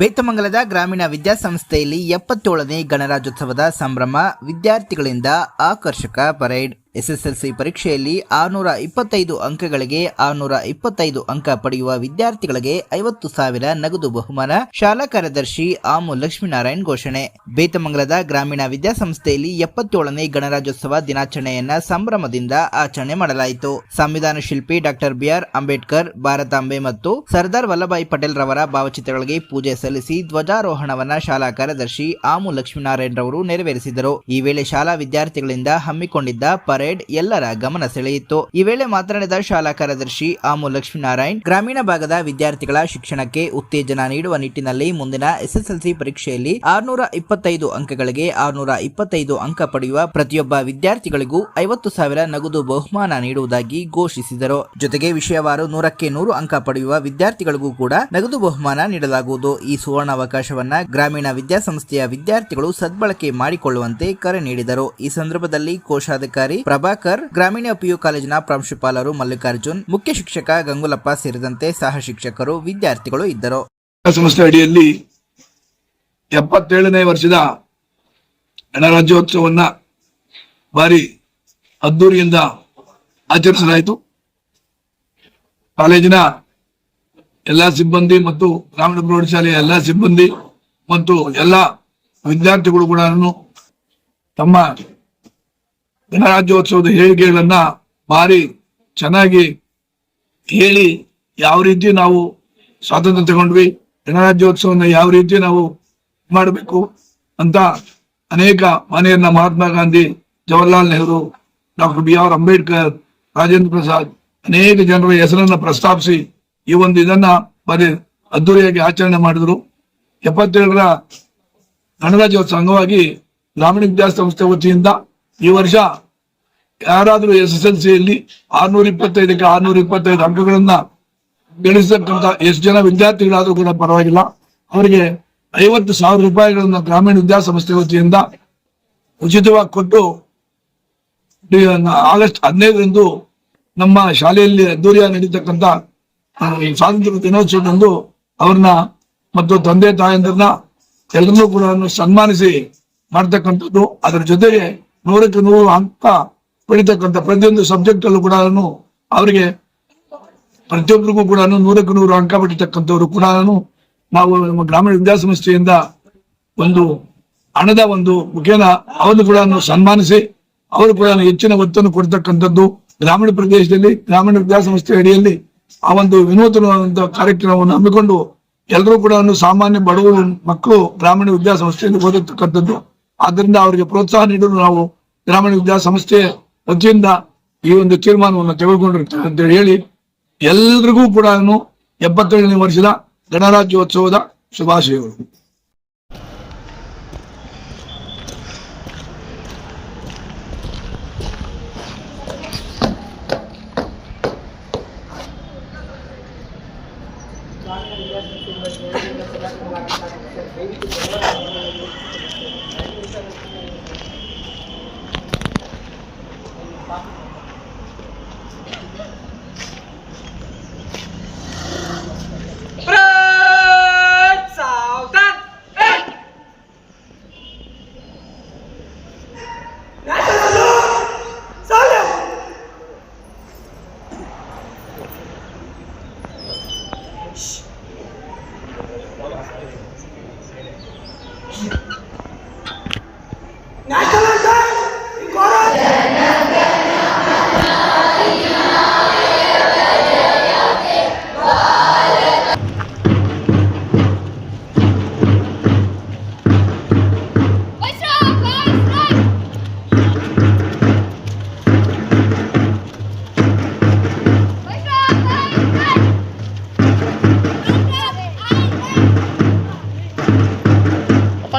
ಬೇತಮಂಗಲದ ಗ್ರಾಮೀಣ ವಿದ್ಯಾಸಂಸ್ಥೆಯಲ್ಲಿ 77ನೇ ಗಣರಾಜ್ಯೋತ್ಸವದ ಸಂಭ್ರಮ. ವಿದ್ಯಾರ್ಥಿಗಳಿಂದ ಆಕರ್ಷಕ ಪರೇಡ್. ಎಸ್ಎಸ್ಎಲ್ಸಿ ಪರೀಕ್ಷೆಯಲ್ಲಿ 625 ಅಂಕಗಳಿಗೆ 625 ಅಂಕ ಪಡೆಯುವ ವಿದ್ಯಾರ್ಥಿಗಳಿಗೆ 50,000 ನಗದು ಬಹುಮಾನ. ಶಾಲಾ ಕಾರ್ಯದರ್ಶಿ ಆಮು ಲಕ್ಷ್ಮೀನಾರಾಯಣ್ ಘೋಷಣೆ. ಬೇತಮಂಗಲದ ಗ್ರಾಮೀಣ ವಿದ್ಯಾಸಂಸ್ಥೆಯಲ್ಲಿ 77ನೇ ಗಣರಾಜ್ಯೋತ್ಸವ ದಿನಾಚರಣೆಯನ್ನ ಸಂಭ್ರಮದಿಂದ ಆಚರಣೆ ಮಾಡಲಾಯಿತು. ಸಂವಿಧಾನ ಶಿಲ್ಪಿ ಡಾಕ್ಟರ್ ಬಿಆರ್ ಅಂಬೇಡ್ಕರ್, ಭಾರತಾಂಬೆ ಮತ್ತು ಸರ್ದಾರ್ ವಲ್ಲಭಾಯಿ ಪಟೇಲ್ ರವರ ಭಾವಚಿತ್ರಗಳಿಗೆ ಪೂಜೆ ಸಲ್ಲಿಸಿ ಧ್ವಜಾರೋಹಣವನ್ನ ಶಾಲಾ ಕಾರ್ಯದರ್ಶಿ ಆಮು ಲಕ್ಷ್ಮೀನಾರಾಯಣ್ ರವರು ನೆರವೇರಿಸಿದರು. ಈ ವೇಳೆ ಶಾಲಾ ವಿದ್ಯಾರ್ಥಿಗಳಿಂದ ಹಮ್ಮಿಕೊಂಡಿದ್ದ ಪರೇಡ್ ಎಲ್ಲರ ಗಮನ ಸೆಳೆಯಿತು. ಈ ವೇಳೆ ಮಾತನಾಡಿದ ಶಾಲಾ ಕಾರ್ಯದರ್ಶಿ ಆಮು ಲಕ್ಷ್ಮೀನಾರಾಯಣ್, ಗ್ರಾಮೀಣ ಭಾಗದ ವಿದ್ಯಾರ್ಥಿಗಳ ಶಿಕ್ಷಣಕ್ಕೆ ಉತ್ತೇಜನ ನೀಡುವ ನಿಟ್ಟಿನಲ್ಲಿ ಮುಂದಿನ ಎಸ್ಎಸ್ಎಲ್ಸಿ ಪರೀಕ್ಷೆಯಲ್ಲಿ 625 ಅಂಕಗಳಿಗೆ 625 ಅಂಕ ಪಡೆಯುವ ಪ್ರತಿಯೊಬ್ಬ ವಿದ್ಯಾರ್ಥಿಗಳಿಗೂ 50,000 ನಗದು ಬಹುಮಾನ ನೀಡುವುದಾಗಿ ಘೋಷಿಸಿದರು. ಜೊತೆಗೆ ವಿಷಯವಾರು 100ಕ್ಕೆ 100 ಅಂಕ ಪಡೆಯುವ ವಿದ್ಯಾರ್ಥಿಗಳಿಗೂ ಕೂಡ ನಗದು ಬಹುಮಾನ ನೀಡಲಾಗುವುದು. ಈ ಸುವರ್ಣಾವಕಾಶವನ್ನ ಗ್ರಾಮೀಣ ವಿದ್ಯಾಸಂಸ್ಥೆಯ ವಿದ್ಯಾರ್ಥಿಗಳು ಸದ್ಬಳಕೆ ಮಾಡಿಕೊಳ್ಳುವಂತೆ ಕರೆ ನೀಡಿದರು. ಈ ಸಂದರ್ಭದಲ್ಲಿ ಕೋಶಾಧಿಕಾರಿ ಪ್ರಭಾಕರ್, ಗ್ರಾಮೀಣ ಪಿಯು ಕಾಲೇಜಿನ ಪ್ರಾಂಶುಪಾಲರು ಮಲ್ಲಿಕಾರ್ಜುನ್, ಮುಖ್ಯ ಶಿಕ್ಷಕ ಗಂಗುಲಪ್ಪ ಸೇರಿದಂತೆ ಸಹ ಶಿಕ್ಷಕರು, ವಿದ್ಯಾರ್ಥಿಗಳು ಇದ್ದರು. ಸಂಸ್ಥೆ ಅಡಿಯಲ್ಲಿ 77ನೇ ವರ್ಷದ ಗಣರಾಜ್ಯೋತ್ಸವನ್ನ ಭಾರಿ ಅದ್ದೂರಿಯಿಂದ ಆಚರಿಸಲಾಯಿತು. ಕಾಲೇಜಿನ ಎಲ್ಲಾ ಸಿಬ್ಬಂದಿ ಮತ್ತು ಗ್ರಾಮೀಣ ಪ್ರೌಢಶಾಲೆಯ ಎಲ್ಲಾ ಸಿಬ್ಬಂದಿ ಮತ್ತು ಎಲ್ಲಾ ವಿದ್ಯಾರ್ಥಿಗಳು ಕೂಡ ತಮ್ಮ ಗಣರಾಜ್ಯೋತ್ಸವದ ಹೇಳಿಕೆಗಳನ್ನ ಭಾರಿ ಚೆನ್ನಾಗಿ ಹೇಳಿ ಯಾವ ರೀತಿ ನಾವು ಸ್ವಾತಂತ್ರ್ಯ ತಗೊಂಡ್ವಿ, ಗಣರಾಜ್ಯೋತ್ಸವನ್ನ ಯಾವ ರೀತಿ ನಾವು ಮಾಡಬೇಕು ಅಂತ ಅನೇಕ ಮಾನ್ಯರನ್ನ ಮಹಾತ್ಮ ಗಾಂಧಿ, ಜವಾಹರ್ಲಾಲ್ ನೆಹರು, ಡಾಕ್ಟರ್ ಬಿಆರ್ ಅಂಬೇಡ್ಕರ್, ರಾಜೇಂದ್ರ ಪ್ರಸಾದ್ ಅನೇಕ ಜನರ ಹೆಸರನ್ನ ಪ್ರಸ್ತಾಪಿಸಿ ಈ ಒಂದು ಇದನ್ನ ಭಾರಿ ಅದ್ದೂರಿಯಾಗಿ ಆಚರಣೆ ಮಾಡಿದ್ರು. 77ರ ಗಣರಾಜ್ಯೋತ್ಸವ ಅಂಗವಾಗಿ ಗ್ರಾಮೀಣ ವಿದ್ಯಾಸಂಸ್ಥೆ ವತಿಯಿಂದ ಈ ವರ್ಷ ಯಾರಾದ್ರೂ SSLCಯಲ್ಲಿ 625ಕ್ಕೆ 625 ಅಂಕಗಳನ್ನ ಗಳಿಸತಕ್ಕಂತ ಎಷ್ಟು ಜನ ವಿದ್ಯಾರ್ಥಿಗಳಾದ್ರೂ ಕೂಡ ಪರವಾಗಿಲ್ಲ, ಅವರಿಗೆ 50,000 ರೂಪಾಯಿಗಳನ್ನ ಗ್ರಾಮೀಣ ವಿದ್ಯಾಸಂಸ್ಥೆ ವತಿಯಿಂದ ಉಚಿತವಾಗಿ ಕೊಟ್ಟು ಆಗಸ್ಟ್ 15ರಂದು ನಮ್ಮ ಶಾಲೆಯಲ್ಲಿ ಅದ್ದೂರಿಯಾಗಿ ನಡೀತಕ್ಕಂಥ ಸ್ವಾತಂತ್ರ್ಯ ದಿನೋತ್ಸವದಂದು ಅವ್ರನ್ನ ಮತ್ತು ತಂದೆ ತಾಯಂದ್ರನ್ನ ಎಲ್ಲರನ್ನೂ ಕೂಡ ಸನ್ಮಾನಿಸಿ ಮಾಡ್ತಕ್ಕಂಥದ್ದು. ಅದರ ಜೊತೆಗೆ 100ಕ್ಕೆ 100 ಅಂಕ ಪಡಿತಕ್ಕಂಥ ಪ್ರತಿಯೊಂದು ಸಬ್ಜೆಕ್ಟ್ ಅಲ್ಲೂ ಕೂಡ ಅವರಿಗೆ ಪ್ರತಿಯೊಬ್ಬರಿಗೂ ಕೂಡ 100ಕ್ಕೆ 100 ಅಂಕ ಪಡಿತಕ್ಕಂಥವ್ರು ಕೂಡ ನಾವು ನಮ್ಮ ಗ್ರಾಮೀಣ ವಿದ್ಯಾಸಂಸ್ಥೆಯಿಂದ ಒಂದು ಹಣದ ಒಂದು ಮುಖೇನ ಅವನು ಕೂಡ ಸನ್ಮಾನಿಸಿ ಅವರು ಕೂಡ ಹೆಚ್ಚಿನ ಒತ್ತನ್ನು ಕೊಡ್ತಕ್ಕಂಥದ್ದು. ಗ್ರಾಮೀಣ ಪ್ರದೇಶದಲ್ಲಿ ಗ್ರಾಮೀಣ ವಿದ್ಯಾಸಂಸ್ಥೆ ಅಡಿಯಲ್ಲಿ ಆ ಒಂದು ವಿನೂತನವಾದ ಕಾರ್ಯಕ್ರಮವನ್ನು ಹಮ್ಮಿಕೊಂಡು ಎಲ್ಲರೂ ಕೂಡ ಸಾಮಾನ್ಯ ಬಡವರು ಮಕ್ಕಳು ಗ್ರಾಮೀಣ ವಿದ್ಯಾಸಂಸ್ಥೆಯಲ್ಲಿ ಓದತಕ್ಕಂಥದ್ದು. ಆದ್ದರಿಂದ ಅವರಿಗೆ ಪ್ರೋತ್ಸಾಹ ನೀಡಲು ನಾವು ಗ್ರಾಮೀಣ ವಿದ್ಯಾಸಂಸ್ಥೆ ವತಿಯಿಂದ ಈ ಒಂದು ತೀರ್ಮಾನವನ್ನು ತೆಗೆದುಕೊಂಡಿರ್ತೇವೆ ಅಂತ ಹೇಳಿ ಎಲ್ರಿಗೂ ಕೂಡ 77ನೇ ವರ್ಷದ ಗಣರಾಜ್ಯೋತ್ಸವದ ಶುಭಾಶಯಗಳು.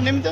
ನಿಮ್ದು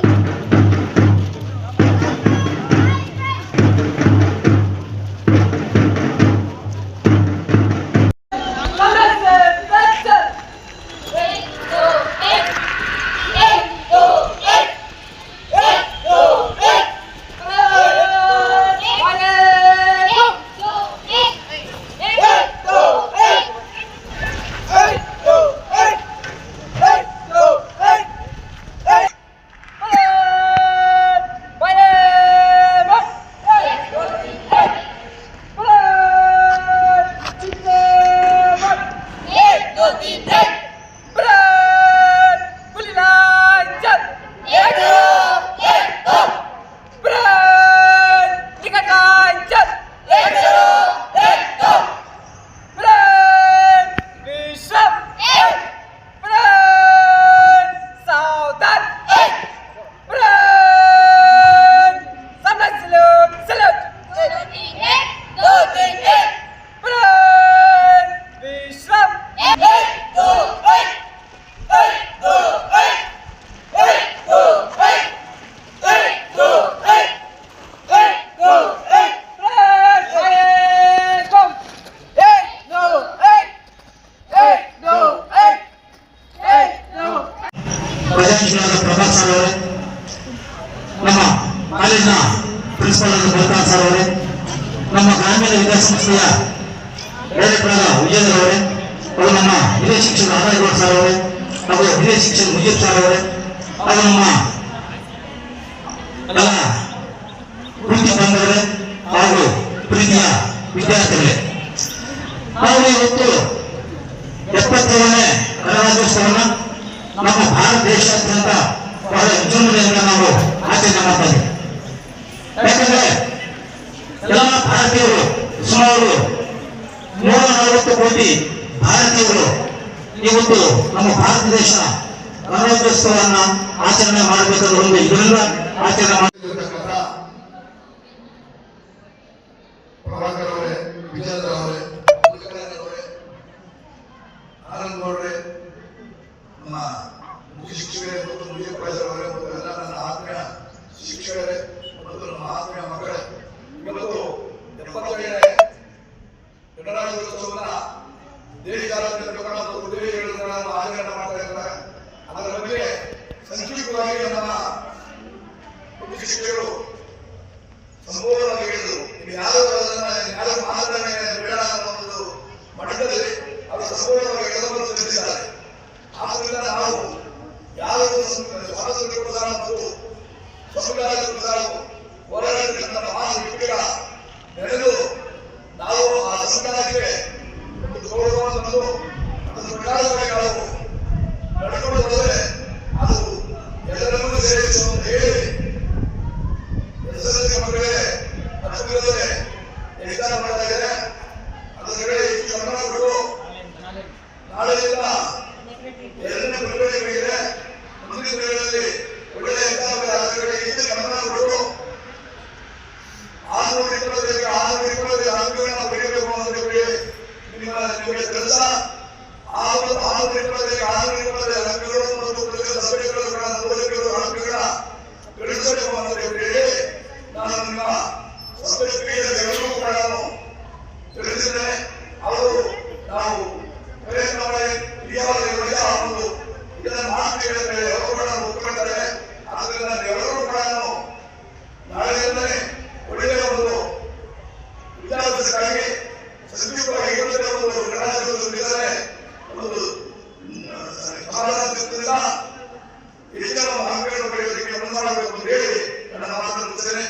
ಖಜಾಂಚಿಗಳಾದ ಪ್ರಭಾತ್ ಸರ್ ಅವರೇ, ನಮ್ಮ ಕಾಲೇಜಿನ ಪ್ರಿನ್ಸಿಪಾಲ್ ಆದ ಬಲಕಾಂತ್ ಸರ್ ಅವರೇ, ನಮ್ಮ ಗ್ರಾಮೀಣ ವಿದ್ಯಾಸಂಸ್ಥೆಯ ಡೈರೆಕ್ಟರ್ ಆದ ವಿಜೇಂದ್ರ ಅವರೇ, ಹಾಗೂ ನಮ್ಮ ಹಿರಿಯ ಶಿಕ್ಷಕ ಆದಾಯಗೌಡ ಸರ್ ಅವರೇ, ಹಾಗೂ ಹಿರಿಯ ಶಿಕ್ಷಕ ಮುಜೀಬ್ ಸರ್ ಅವರೇ, ಹಾಗೂ ನಮ್ಮ ಎಲ್ಲ ಪ್ರೀತಿ ಬಂಧುಗಳೇ ಹಾಗೂ ಪ್ರೀತಿಯ ವಿದ್ಯಾರ್ಥಿಗಳೇ, ನಾವು ಇವತ್ತು 77ನೇ ಗಣರಾಜ್ಯೋತ್ಸವವನ್ನು ನಮ್ಮ ಭಾರತ ದೇಶಾದ್ಯಂತ ಬಹಳ ವಿಜೃಂಭಣೆಯಿಂದ ನಾವು ಆಚರಣೆ ಮಾಡ್ತಾ ಇದ್ದೀವಿ. ಯಾಕಂದ್ರೆ ಎಲ್ಲ ಭಾರತೀಯರು ಸುಮಾರು 140 ಕೋಟಿ ಭಾರತೀಯರು ಇವತ್ತು ನಮ್ಮ ಭಾರತ ದೇಶ ಗಣರಾಜ್ಯೋತ್ಸವವನ್ನ ಆಚರಣೆ ಮಾಡಬೇಕಾದ್ರೆ ಒಂದು ಇದರಿಂದ ಆಚರಣೆ ಮಾಡಿರ್ತಕ್ಕಂಥ ಪ್ರಭಾಕರ್ ಅವರೇ, ವಿಜೇಂದ್ರ ಅವರೇ, ಅವರೇ, ಆನಂದ್ ಗೌಡ್ರೆ, ನಮ್ಮ ಮುಖ್ಯ ಶಿಕ್ಷಕರೇ ಮತ್ತು ಮುಖ್ಯ ಪ್ರಜೆಗಳವರೇ ಮತ್ತು ಎಲ್ಲ ನನ್ನ ಆತ್ಮೀಯ ಶಿಕ್ಷಕರೇ ಮತ್ತು ನಮ್ಮ ಆತ್ಮೀಯ ಮಕ್ಕಳೇ, ಇವತ್ತು 75ನೇ ಗಣರಾಜ್ಯೋತ್ಸವವನ್ನ ದೇಶಾದ್ಯಂತ ಮತ್ತು ಉದ್ದೇಶಗಳನ್ನು ಆಚರಣೆ ಮಾಡ್ತಾ ಇದ್ದಾರೆ. ಅದರ ಬಗ್ಗೆ ಸಂಕ್ಷಿಪ್ತವಾಗಿ ನಮ್ಮ ಮುಖ್ಯ ಶಿಕ್ಷಕರು ಸಂಪೂರ್ಣವಾಗಿ ಹೇಳಿದರು. ಯಾರು ಮಾತನಾಡನೆ ಬೇಡ ಅನ್ನೋ ಒಂದು ಮಟ್ಟದಲ್ಲಿ ಅವರು ಸಂಪೂರ್ಣವಾಗಿ ಎಲ್ಲವನ್ನು ತಿಳಿಸಿದ್ದಾರೆ. ಆದ್ದರಿಂದ ನಾವು ಯಾರು ಸ್ವಾತಂತ್ರ್ಯಕ್ಕೋಸ್ಕರ ಮತ್ತು ಸಂವಿಧಾನಕ್ಕೋಸ್ಕರ ಹೋರಾಟದಿಂದ ಮಹಾನ್ ವ್ಯಕ್ತಿಗಳ ನೆನೆದು ನಾವು ಆ ಸಂವಿಧಾನಕ್ಕೆ ಒಂದು ಗೌರವವನ್ನು ತಂದು ಅದನ್ನು ಪ್ರಕಾರವಾಗಿ ನಾವು ನಡ್ಕೊಂಡು ಹೋದರೆ ಅದು ಎಲ್ಲರನ್ನೂ ಸೇರಿಸುವ ಅಂತ ಹೇಳಿ SSLC ಮಕ್ಕಳಿಗೆ ಹತ್ತುವಿರದೆ ಎಕ್ಸಾಮ್ ಮಾಡ್ತಾ ಇದ್ದಾರೆ. ಅದರ ಕಡೆ ಹೆಚ್ಚು ಗಮನ ಕೊಟ್ಟು ನಾಳೆಯಿಂದ 2ನೇ ಪ್ರವೇಶಗಳಿಗೆ ಮುಂದಿನ ದಿನಗಳಲ್ಲಿ ಒಳ್ಳೆಯ ಎಕ್ಸಾಮ್ ಅದರ ಕಡೆ ಹೆಚ್ಚು ಗಮನ ಕೊಟ್ಟು 620 ಅಂಕಗಳನ್ನು ನಾವು ಪಡೆಯಬೇಕು ಅಂತ ಹೇಳಿ ನಿಮಗೆ ಕೆಲಸ. 620 ಅಂಕಗಳು ಮತ್ತು ಸಭೆಗಳ ಅಂಕಗಳ ಗಳಿಸಬೇಕು ಅಂತ ಹೇಳಿ ನಾನು ನಿಮ್ಮ ಸಭೆಗಳಿಗೂ ಕೂಡ ನಾನು ತಿಳಿಸಿದ್ದೇನೆ. ಅವರು ನಾವು ಪ್ರಯತ್ನ ಮಾಡಿ ಒಂದು ಇದನ್ನು ಮಾಡ್ತೀವಿ ಅಂತ ಹೇಳಿ ಅವರು ಕೂಡ ಒಪ್ಪಿಕೊಳ್ತಾರೆ. ಆದ್ದರಿಂದ ಎಲ್ಲರೂ ಕೂಡ ನಾಳೆಯಿಂದಲೇ ಒಳ್ಳೆಯ ಒಂದು ವಿದ್ಯಾಭ್ಯಾಸಕ್ಕಾಗಿ ಸಂಯುಕ್ತವಾಗಿ ಒಂದು ಗಣರಾಜ್ಯೋತ್ಸವವಿದ್ದರೆ ಒಂದು ಸಮಾಧಾನದಿಂದ ಹೆಚ್ಚಿನ ಅಂಕಗಳನ್ನು ಪಡೆಯುವುದಕ್ಕೆ ಮುಂದಾಗಬೇಕು ಅಂತ ಹೇಳಿ ನನ್ನ ಮಾತನ್ನು ಮುಗಿಸ್ತೇನೆ.